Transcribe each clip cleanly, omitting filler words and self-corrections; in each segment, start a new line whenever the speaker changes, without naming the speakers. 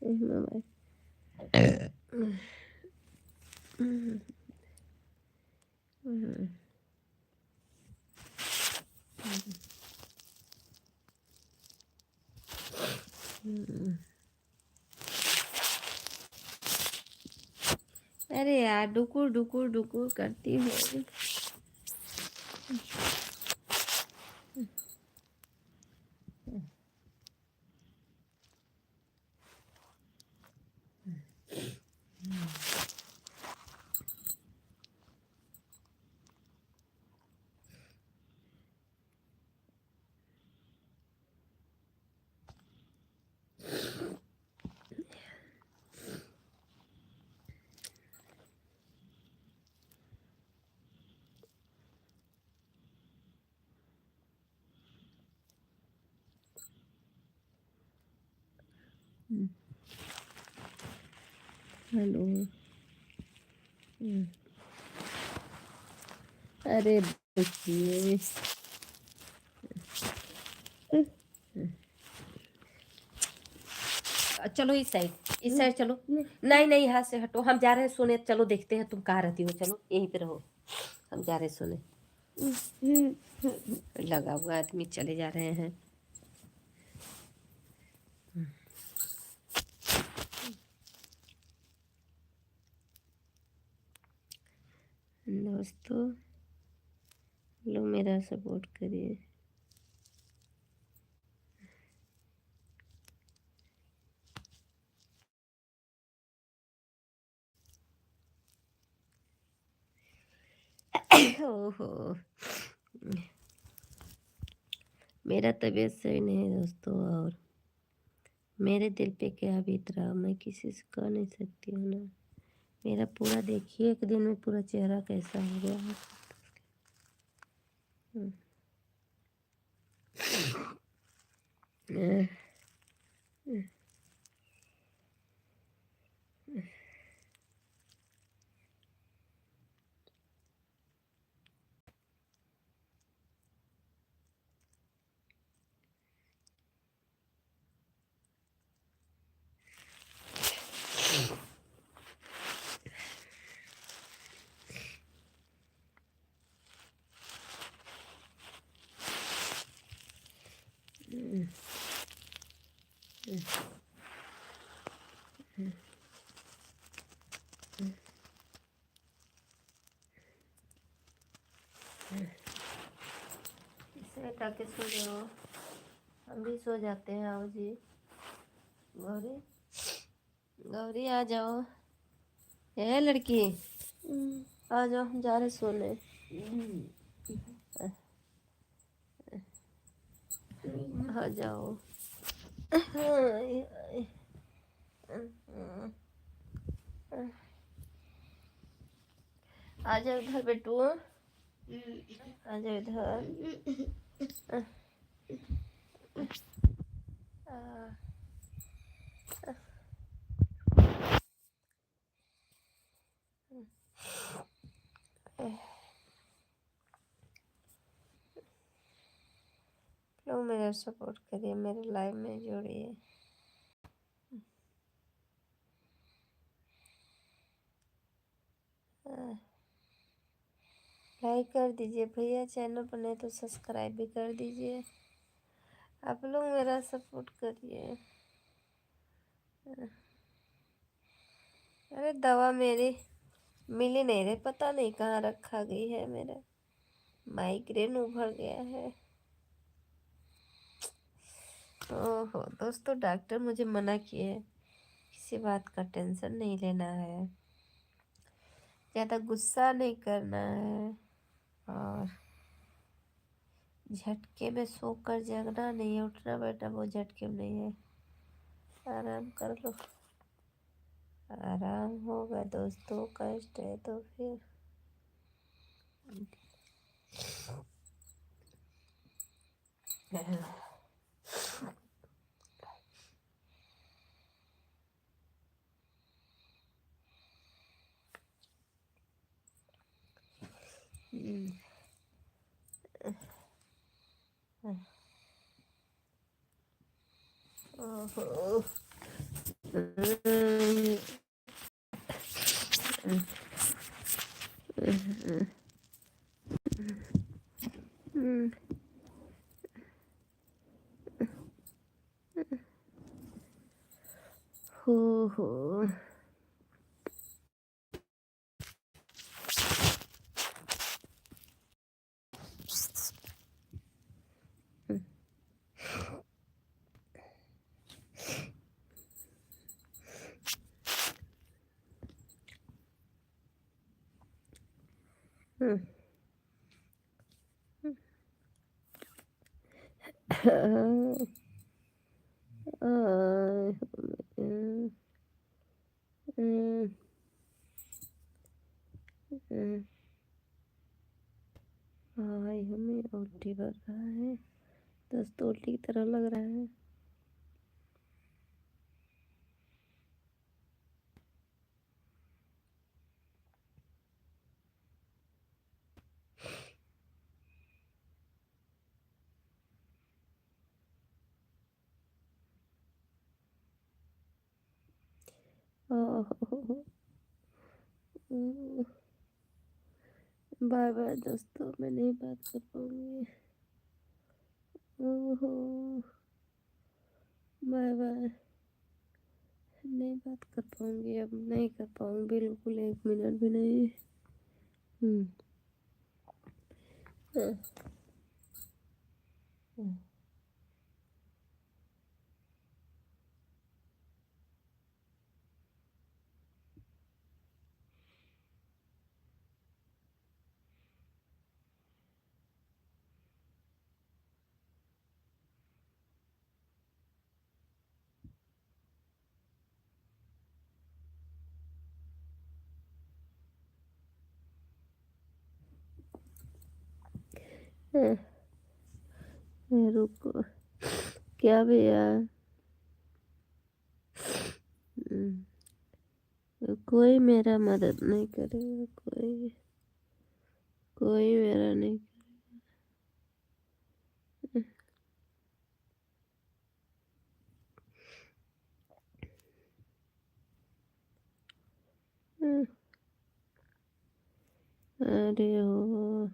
Mobile. अरे यार डुकुर डुकुर डुकुर करती है। हेलो। अरे बच्चिए, चलो इस साइड चलो। नहीं नहीं, यहाँ से हटो, हम जा रहे हैं सोने। चलो देखते हैं तुम कहाँ रहती हो, चलो यहीं पे रहो, हम जा रहे हैं सोने। लगा हुआ आदमी चले जा रहे हैं। दोस्तों लोग मेरा सपोर्ट करिए। ओहो, मेरा तबीयत सही नहीं है दोस्तों, और मेरे दिल पे क्या बीत रहा मैं किसी से कह नहीं सकती हूँ ना। मेरा पूरा देखिए, एक दिन में पूरा चेहरा कैसा हो गया है। इसे हटा के सो जाओ, हम भी सो जाते हैं। आओ जी, गौरी गौरी आ जाओ। है लड़की, आ जाओ, हम जा रहे सोने। आ जाओ। आ जाओ इधर बेटू, आ जाओ इधर। लोग मेरा सपोर्ट करिए, मेरे लाइव में जोड़िए। लाइक कर दीजिए भैया, चैनल पर नहीं तो सब्सक्राइब भी कर दीजिए। आप लोग मेरा सपोर्ट करिए। अरे दवा मेरी मिली नहीं रे, पता नहीं कहाँ रखा गई है। मेरा माइग्रेन उभर गया है। ओहो दोस्तों, डॉक्टर मुझे मना किए किसी बात का टेंशन नहीं लेना है, ज़्यादा गुस्सा नहीं करना है, और झटके में सोकर जगना नहीं है, उठना बैठना वो झटके में नहीं है। आराम कर लो, आराम होगा दोस्तों। कष्ट है तो फिर ओहो, हो हाय हमें उल्टी कर रहा है, दस्त तो उल्टी की तरह लग रहा है। बाय बाय दोस्तों, मैं नहीं बात कर पाऊंगी। बाय बाय, नहीं बात कर पाऊंगी, अब नहीं कर पाऊंगी बिल्कुल, 1 मिनट भी नहीं। रुको, क्या भैया? कोई मेरा मदद नहीं करेगा, कोई मेरा नहीं। अरे हो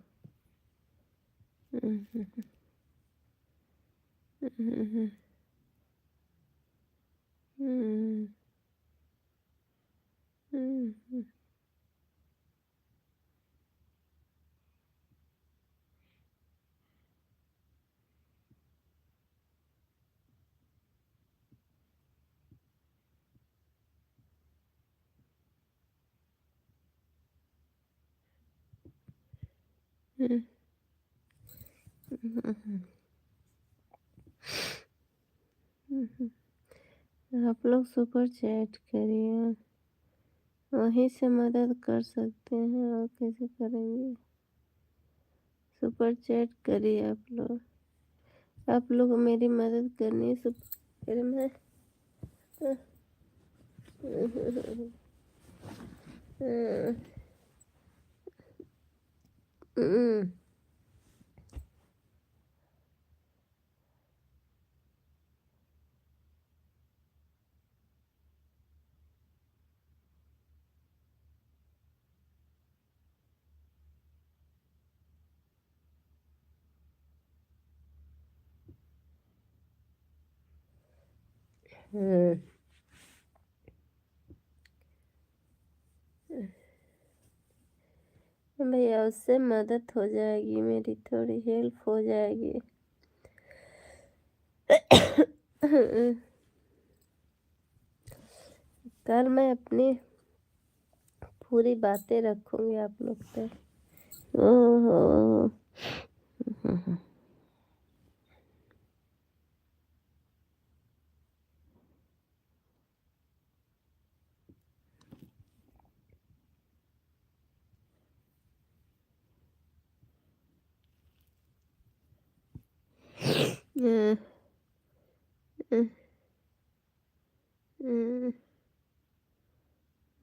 आप लोग सुपर चैट करिए, वहीं से मदद कर सकते हैं, और कैसे करेंगे? सुपर चैट करिए आप लोग मेरी मदद करनी है। सुपर में भैया, उससे मदद हो जाएगी, मेरी थोड़ी हेल्प हो जाएगी। कल मैं अपनी पूरी बातें रखूंगी आप लोग पे। ओहो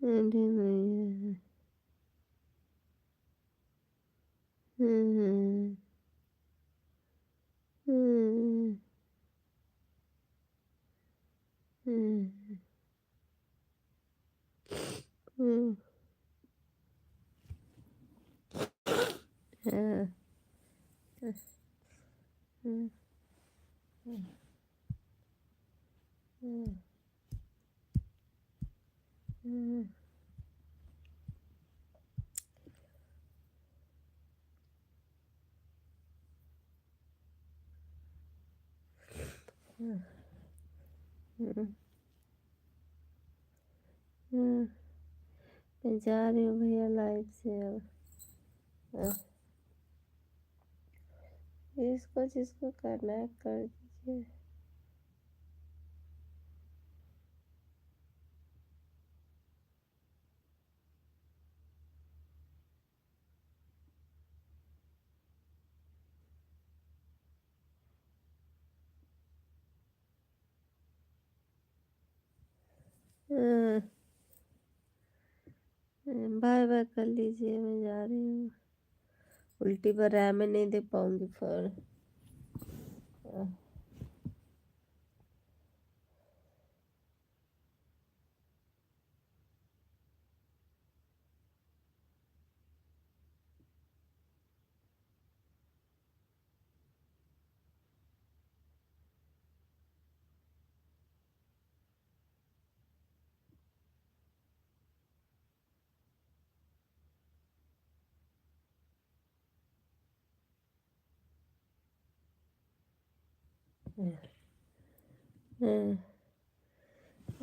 अरे भैया, हम्म। हाँ। हम्म। हम्म। हम्म। हम्म। हम्म। मैं जा रही हूँ भैया लाइव से अब। इसको जिसको करना है कर दीजिए। बाय बाय कर लीजिए, मैं जा रही हूँ। उल्टी पर है, मैं नहीं दे पाऊंगी फोन।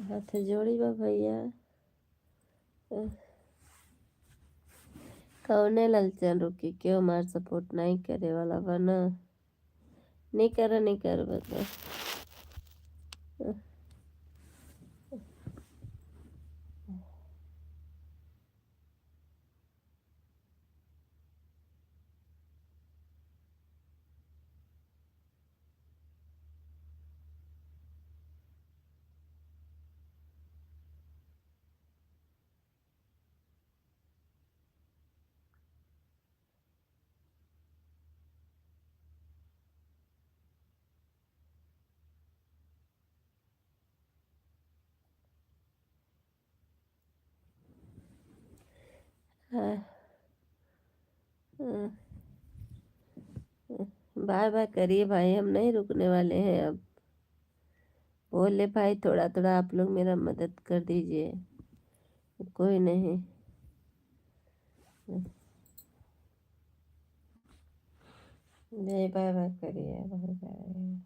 हाथ जोड़ी बा भैया। कौने ललचन रुकी, क्यों मार सपोर्ट नहीं करे वाला बना। नहीं कर, नहीं कर बता। बाय बाय करिए भाई, हम नहीं रुकने वाले हैं अब। बोले भाई थोड़ा थोड़ा आप लोग मेरा मदद कर दीजिए। कोई नहीं। नहीं, बाय बाय करिए, बाय बाय।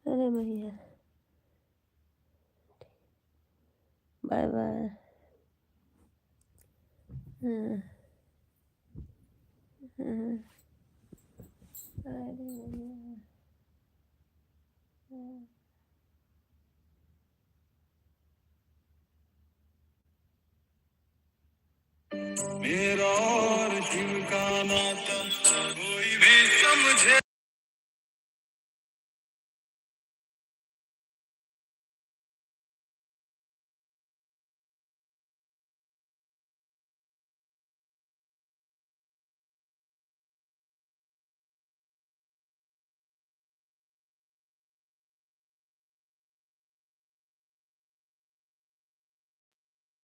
अरे भैया बाय बाय। हाँ। हाँ। अरे भैया। हाँ। मेरा और शिव का